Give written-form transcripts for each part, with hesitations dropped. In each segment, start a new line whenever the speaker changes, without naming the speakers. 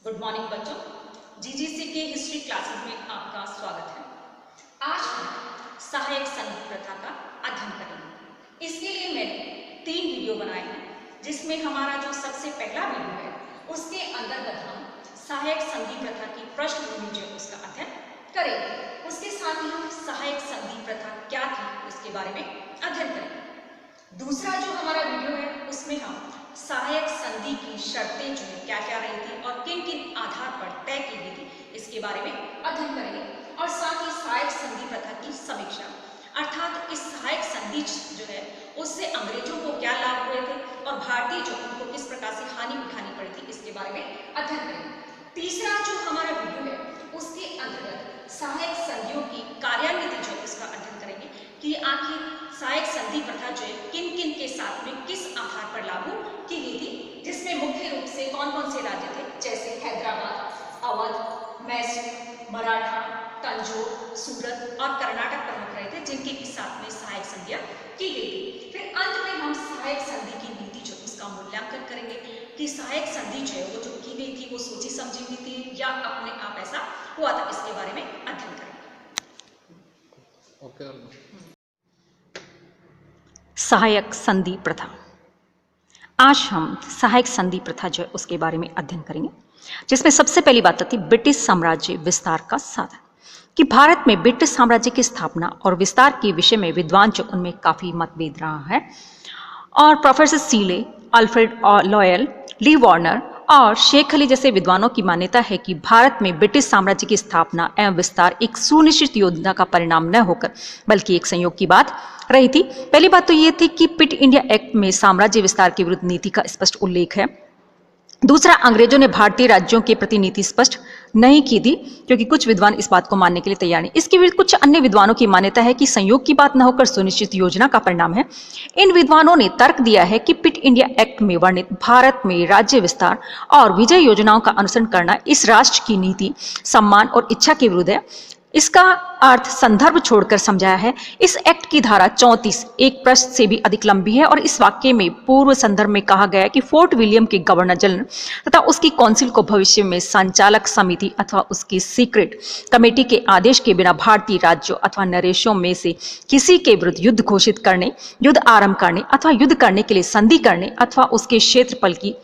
Good morning बच्चों, GGC के history classes में आपका स्वागत है। आज हम सहायक संधि प्रथा का अध्ययन करेंगे। इसके लिए मैंने 3 वीडियो बनाए हैं, जिसमें हमारा जो सबसे पहला वीडियो है उसके अंतर्गत हम सहायक संधि प्रथा की पृष्ठभूमि जो है उसका अध्ययन करेंगे। उसके साथ ही हम सहायक संधि प्रथा क्या थी उसके बारे में अध्ययन करेंगे। दूसरा जो हमारा वीडियो है उसमें हम सहायक संधि की शर्तें जो है क्या क्या रही थी और किन किन आधार पर तय की गई थी इसके बारे में अध्ययन करेंगे। और साथ ही सहायक संधि प्रथा की समीक्षा, अर्थात इस सहायक संधि जो है उससे अंग्रेजों को क्या लाभ हुए थे और भारतीय जो उनको किस प्रकार से हानि उठानी पड़ी थी इसके बारे में अध्ययन करेंगे। तीसरा जो हमारा वीडियो है उसके अंतर्गत सहायक संधियों की कार्यान्विति जो है उसका अध्ययन करेंगे कि आखिर सहायक संधि प्रथा जो है किन किन के साथ में किस आधार पर लागू की गई थी, जिसमें मुख्य रूप से कौन कौन से राज्य थे, जैसे हैदराबाद, अवध, मैसूर, मराठा, तंजौर, सूरत और कर्नाटक प्रमुख रहे थे, जिनके साथ में सहायक संधियां की गई थी। फिर अंत में हम सहायक संधि की नीति जो उसका मूल्यांकन करेंगे कि सहायक संधि जो है वो जो की गई थी वो सोची समझी हुई थी या अपने आप ऐसा हुआ था, इसके बारे में अध्ययन करेंगे। सहायक संधि प्रथा। आज हम सहायक संधि प्रथा जो है उसके बारे में अध्ययन करेंगे, जिसमें सबसे पहली बात आती है ब्रिटिश साम्राज्य विस्तार का साधन। कि भारत में ब्रिटिश साम्राज्य की स्थापना और विस्तार के विषय में विद्वान जो उनमें काफी मतभेद रहा है, और प्रोफेसर सीले, अल्फ्रेड लॉयल, ली वार्नर और शेख अली जैसे विद्वानों की मान्यता है कि भारत में ब्रिटिश साम्राज्य की स्थापना एवं विस्तार एक सुनिश्चित योजना का परिणाम न होकर बल्कि एक संयोग की बात रही थी। पहली बात तो ये थी कि पिट इंडिया एक्ट में साम्राज्य विस्तार के विरुद्ध नीति का स्पष्ट उल्लेख है। दूसरा, अंग्रेजों ने भारतीय राज्यों के प्रति नीति स्पष्ट नहीं की थी, क्योंकि कुछ विद्वान इस बात को मानने के लिए तैयार नहीं। इसके विरुद्ध कुछ अन्य विद्वानों की मान्यता है कि संयोग की बात न होकर सुनिश्चित योजना का परिणाम है। इन विद्वानों ने तर्क दिया है कि पिट इंडिया एक्ट में वर्णित भारत में राज्य विस्तार और विजय योजनाओं का अनुसरण करना इस राष्ट्र की नीति, सम्मान और इच्छा के विरुद्ध है। इसका अर्थ संदर्भ छोड़कर समझाया है। इस एक्ट की धारा 34 एक पृष्ठ से भी अधिक लंबी है और इस वाक्य में पूर्व संदर्भ में कहा गया है कि फोर्ट विलियम के गवर्नर जनरल तथा उसकी काउंसिल को भविष्य में संचालक समिति अथवा उसकी सीक्रेट कमेटी के आदेश के बिना भारतीय राज्यों अथवा नरेशों में से किसी के विरुद्ध युद्ध घोषित करने, युद्ध आरंभ करने अथवा युद्ध करने के लिए संधि करने अथवा उसके क्षेत्रफल की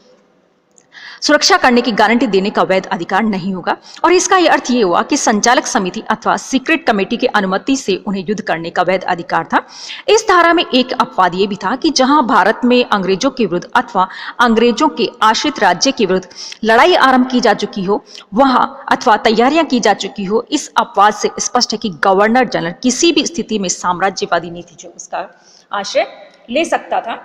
सुरक्षा करने की गारंटी देने का वैध अधिकार नहीं होगा। और इसका यह अर्थ ये हुआ कि संचालक समिति अथवा सीक्रेट कमेटी की अनुमति से उन्हें युद्ध करने का वैध अधिकार था। इस धारा में एक अपवाद ये भी था कि जहां भारत में अंग्रेजों के विरुद्ध अथवा अंग्रेजों के आश्रित राज्य के विरुद्ध लड़ाई आरंभ की जा चुकी हो वहां अथवा तैयारियां की जा चुकी हो, इस अपवाद से स्पष्ट है कि गवर्नर जनरल किसी भी स्थिति में साम्राज्यवादी नीति जो उसका आश्रय ले सकता था।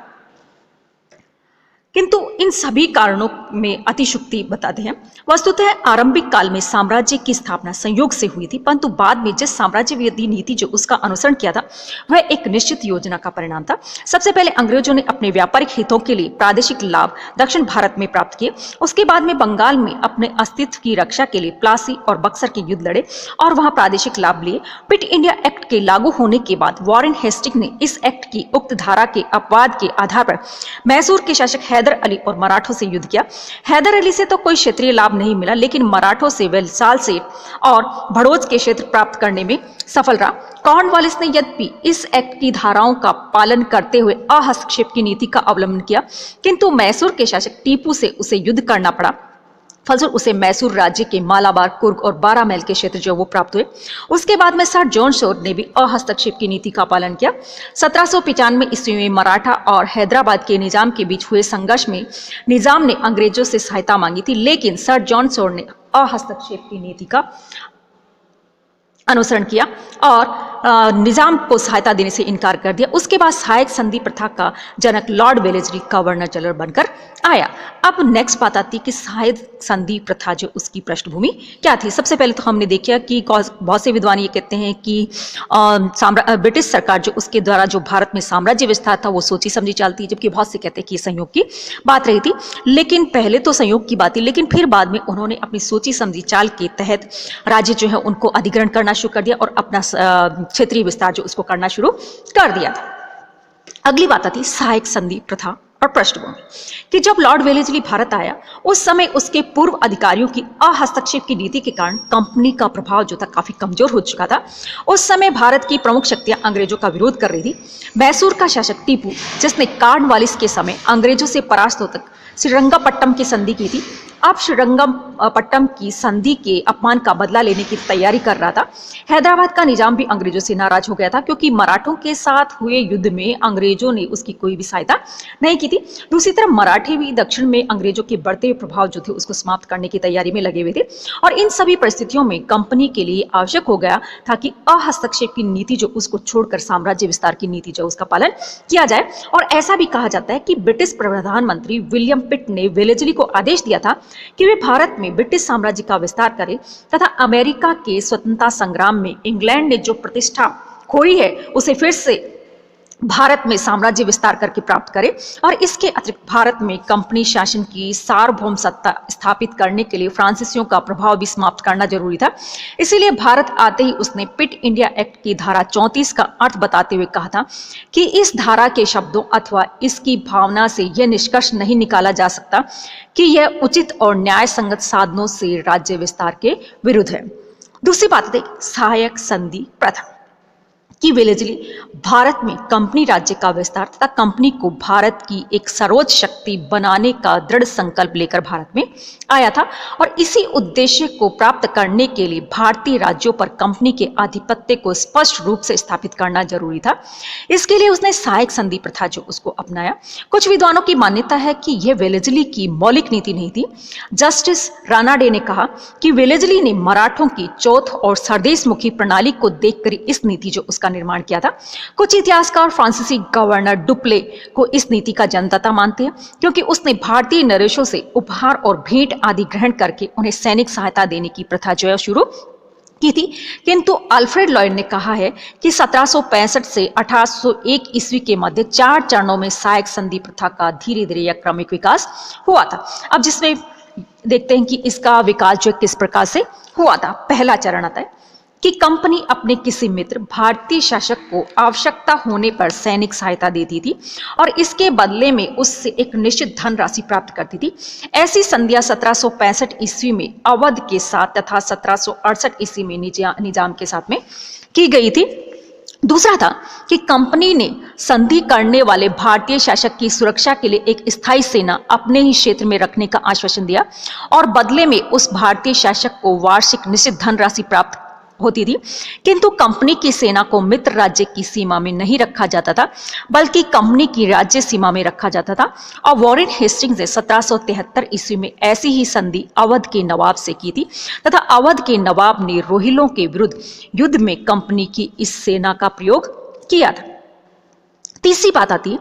किंतु इन सभी कारणों में अतिशुक्ति बताते हैं। वस्तुतः आरंभिक काल में साम्राज्य की स्थापना संयोग से हुई थी, परंतु बाद में जिस साम्राज्यवादी नीति जो उसका अनुसरण किया था वह एक निश्चित योजना का परिणाम था। सबसे पहले अंग्रेजों ने अपने व्यापारिक हितों के लिए प्रादेशिक लाभ दक्षिण भारत में प्राप्त किए। उसके बाद में बंगाल में अपने अस्तित्व की रक्षा के लिए प्लासी और बक्सर के युद्ध लड़े और वहां प्रादेशिक लाभ लिए। पिट इंडिया एक्ट के लागू होने के बाद वॉरेन हेस्टिंग्स ने इस एक्ट की उक्त धारा के अपवाद के आधार पर मैसूर के शासक हैदर अली और मराठों से युद्ध किया। हैदर अली से तो कोई क्षेत्रीय लाभ नहीं मिला, लेकिन मराठों से वलसाल से और भड़ोच के क्षेत्र प्राप्त करने में सफल रहा। कॉर्नवालिस ने यद्यपि इस एक्ट की धाराओं का पालन करते हुए अहस्तक्षेप की नीति का अवलंबन किया, किंतु मैसूर के शासक टीपू से उसे युद्ध करना पड़ा। फलस्वरूप उसे मैसूर राज्य के मालाबार, कुर्ग और 12 मील के क्षेत्र जो वो प्राप्त हुए। उसके बाद में सर जॉन शोर ने भी अहस्तक्षेप की नीति का पालन किया। 1795 ईस्वी में मराठा और हैदराबाद के निजाम के बीच हुए संघर्ष में निजाम ने अंग्रेजों से सहायता मांगी थी, लेकिन सर जॉन शोर ने अहस्तक्षेप की नीति का अनुसरण किया और निजाम को सहायता देने से इनकार कर दिया। उसके बाद सहायक संधि प्रथा का जनक लॉर्ड वेलेस्ली गवर्नर जनरल बनकर आया। अब नेक्स्ट बात आती है कि सहायक संधि प्रथा जो उसकी पृष्ठभूमि क्या थी। सबसे पहले तो हमने देखा कि बहुत से विद्वान ये कहते हैं कि ब्रिटिश सरकार जो उसके द्वारा जो भारत में साम्राज्य विस्तार था वो सोची समझी चलती है, जबकि बहुत से कहते हैं कि संयोग की बात रही थी। लेकिन पहले तो संयोग की बात थी, लेकिन फिर बाद में उन्होंने अपनी सोची समझी चाल के तहत राज्य जो है उनको अधिग्रहण करना शुरू कर दिया और अपना क्षेत्रीय विस्तार जो उसको करना शुरू कर दिया था। अगली बात आती सहायक संधि प्रथा और पृष्ठभूमि कि जब लॉर्ड वेलेस्ली भारत आया उस समय उसके पूर्व अधिकारियों की अहस्तक्षेप की नीति के कारण कंपनी का प्रभाव जो था काफी कमजोर हो चुका था। उस समय भारत की प्रमुख शक्तियां अंग्रेजों का विरोध कर रही थी। मैसूर का शासक टीपू, जिसने कार्नवालिस के समय अंग्रेजों से परास्त होकर श्रीरंगपट्टम की संधि की थी, अब श्रीरंगपट्टम की संधि के अपमान का बदला लेने की तैयारी कर रहा था। हैदराबाद का निजाम भी अंग्रेजों से नाराज हो गया था क्योंकि मराठों के साथ हुए युद्ध में अंग्रेजों ने उसकी कोई भी सहायता नहीं की थी। दूसरी तरफ मराठे भी दक्षिण में अंग्रेजों के बढ़ते हुए प्रभाव जो थे उसको समाप्त करने की तैयारी में लगे हुए थे। और इन सभी परिस्थितियों में कंपनी के लिए आवश्यक हो गया था कि अहस्तक्षेप की नीति जो उसको छोड़कर साम्राज्य विस्तार की नीति जो उसका पालन किया जाए। और ऐसा भी कहा जाता है कि ब्रिटिश प्रधानमंत्री विलियम पिट ने वेलेस्ली को आदेश दिया था कि वे भारत में ब्रिटिश साम्राज्य का विस्तार करें तथा अमेरिका के स्वतंत्रता संग्राम में इंग्लैंड ने जो प्रतिष्ठा खोई है उसे फिर से भारत में साम्राज्य विस्तार करके प्राप्त करे। और इसके अतिरिक्त भारत में कंपनी शासन की सार्वभौम सत्ता स्थापित करने के लिए फ्रांसीसियों का प्रभाव भी समाप्त करना जरूरी था। इसीलिए भारत आते ही उसने पिट इंडिया एक्ट की धारा 34 का अर्थ बताते हुए कहा था कि इस धारा के शब्दों अथवा इसकी भावना से यह निष्कर्ष नहीं निकाला जा सकता कि यह उचित और न्याय संगत साधनों से राज्य विस्तार के विरुद्ध है। दूसरी बात है सहायक संधि प्रथा कि वेलेस्ली भारत में कंपनी राज्य का विस्तार तथा कंपनी को भारत की एक सर्वोच्च शक्ति बनाने का दृढ़ संकल्प लेकर भारत में आया था। और इसी उद्देश्य को प्राप्त करने के लिए भारतीय राज्यों पर कंपनी के आधिपत्य को स्पष्ट रूप से स्थापित करना जरूरी था। इसके लिए उसने सहायक संधि प्रथा जो उसको अपनाया। कुछ विद्वानों की मान्यता है कि यह वेलेस्ली की मौलिक नीति नहीं थी। जस्टिस रानाडे ने कहा कि वेलेस्ली ने मराठों की चौथ और सरदेशमुखी प्रणाली को देखकर इस नीति जो उसका निर्माण किया था। कुछ इतिहासकार फ्रांसीसी गवर्नर डुप्ले को इस नीति का जन्मदाता मानते हैं क्योंकि उसने भारतीय नरेशों से उपहार और भेंट आदि ग्रहण करके उन्हें सैनिक सहायता देने की प्रथा जो है शुरू की थी। किंतु अल्फ्रेड लॉयड ने कहा है कि 1765 से 1801 ईस्वी के मध्य 4 चरणों में सहायक संधि प्रथा का धीरे धीरे या क्रमिक विकास हुआ था। अब जिसमें देखते हैं कि इसका विकास जो किस प्रकार से हुआ था। पहला चरण आता है कि कंपनी अपने किसी मित्र भारतीय शासक को आवश्यकता होने पर सैनिक सहायता देती थी और इसके बदले में उससे एक निश्चित धनराशि प्राप्त करती थी। ऐसी संधियां 1765 ईस्वी में अवध के साथ तथा 1768 ईस्वी में निजाम के साथ में की गई थी। दूसरा था कि कंपनी ने संधि करने वाले भारतीय शासक की सुरक्षा के लिए एक स्थायी सेना अपने ही क्षेत्र में रखने का आश्वासन दिया और बदले में उस भारतीय शासक को वार्षिक निश्चित धनराशि प्राप्त होती थी। किंतु कंपनी की सेना को मित्र राज्य की सीमा में नहीं रखा जाता था बल्कि कंपनी की राज्य सीमा में रखा जाता था। और वॉरेन हेस्टिंग्स ने 1773 ईस्वी में ऐसी ही संधि अवध के नवाब से की थी तथा अवध के नवाब ने रोहिलों के विरुद्ध युद्ध में कंपनी की इस सेना का प्रयोग किया था। तीसरी बात आती है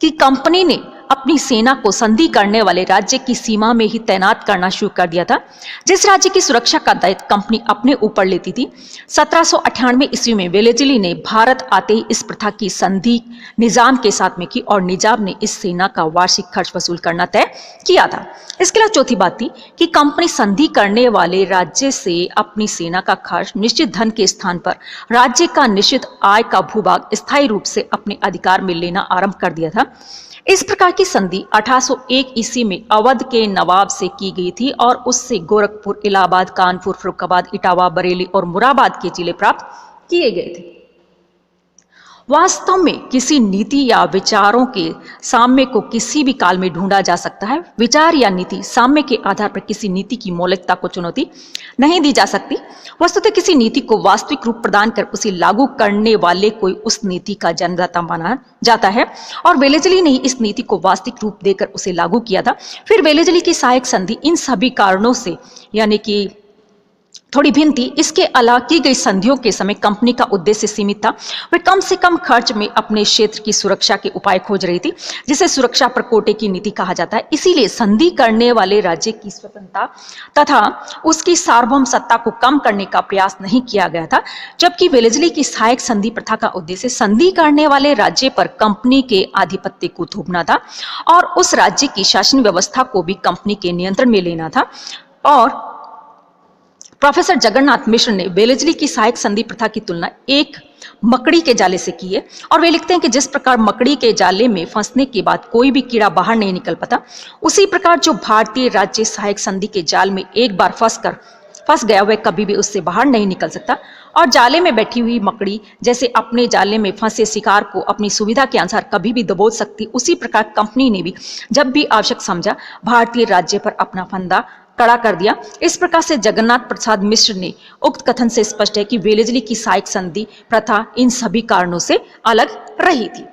कि कंपनी ने अपनी सेना को संधि करने वाले राज्य की सीमा में ही तैनात करना शुरू कर दिया था। जिस राज्य की सुरक्षा का दायित्व कंपनी अपने ऊपर लेती थी। 1798 ईस्वी में वेलेस्ली ने भारत आते ही इस प्रथा की संधि निजाम के साथ में की और निजाम ने इस सेना का वार्षिक खर्च वसूल करना तय किया था। इसके अलावा चौथी बात थी कि कंपनी संधि करने वाले राज्य से अपनी सेना का खर्च निश्चित धन के स्थान पर राज्य का निश्चित आय का भूभाग स्थायी रूप से अपने अधिकार में लेना आरंभ कर दिया था। इस प्रकार की संधि 1801 ईस्वी में अवध के नवाब से की गई थी और उससे गोरखपुर, इलाहाबाद, कानपुर, फर्रुखाबाद, इटावा, बरेली और मुरादाबाद के जिले प्राप्त किए गए थे। वास्तव में किसी नीति या विचारों के साम्य को किसी भी काल में ढूंढा जा सकता है। विचार या नीति साम्य के आधार पर किसी नीति की मौलिकता को चुनौती नहीं दी जा सकती। वस्तुतः किसी नीति को वास्तविक रूप प्रदान कर उसे लागू करने वाले कोई उस नीति का जन्मदाता माना जाता है और वेलेस्ली ने इस नीति को वास्तविक रूप देकर उसे लागू किया था। फिर वेलेस्ली की सहायक संधि इन सभी कारणों से यानी कि थोड़ी भिन्न थी। इसके अलावा की गई संधियों के समय कंपनी का उद्देश्य सीमित था। वे कम से कम खर्च में अपने क्षेत्र की सुरक्षा के उपाय खोज रही थी जिसे सुरक्षा प्रकोटे की नीति कहा जाता है। इसीलिए संधि करने वाले राज्य की स्वतंत्रता तथा उसकी सार्वभौम सत्ता को कम करने का प्रयास नहीं किया गया था। जबकि वेलेस्ली की सहायक संधि प्रथा का उद्देश्य संधि करने वाले राज्य पर कंपनी के आधिपत्य को थोपना था और उस राज्य की शासन व्यवस्था को भी कंपनी के नियंत्रण में लेना था। और प्रोफेसर जगन्नाथ मिश्र ने वेलेजली की सहायक संधि प्रथा की तुलना एक मकड़ी के जाले से की है और वे लिखते हैं कि जिस प्रकार मकड़ी के जाले में फंसने के बाद कोई भी कीड़ा बाहर नहीं निकल पाता, उसी प्रकार जो भारतीय राज्य सहायक संधि के जाल में एक बार फंस गया वह कभी भी उससे बाहर नहीं निकल सकता। और जाले में बैठी हुई मकड़ी जैसे अपने जाले में फंसे शिकार को अपनी सुविधा के अनुसार कभी भी दबोच सकती, उसी प्रकार कंपनी ने भी जब भी आवश्यक समझा भारतीय राज्य पर अपना फंदा कड़ा कर दिया। इस प्रकार से जगन्नाथ प्रसाद मिश्र ने उक्त कथन से स्पष्ट है कि वेलेजली की सहायक संधि प्रथा इन सभी कारणों से अलग रही थी।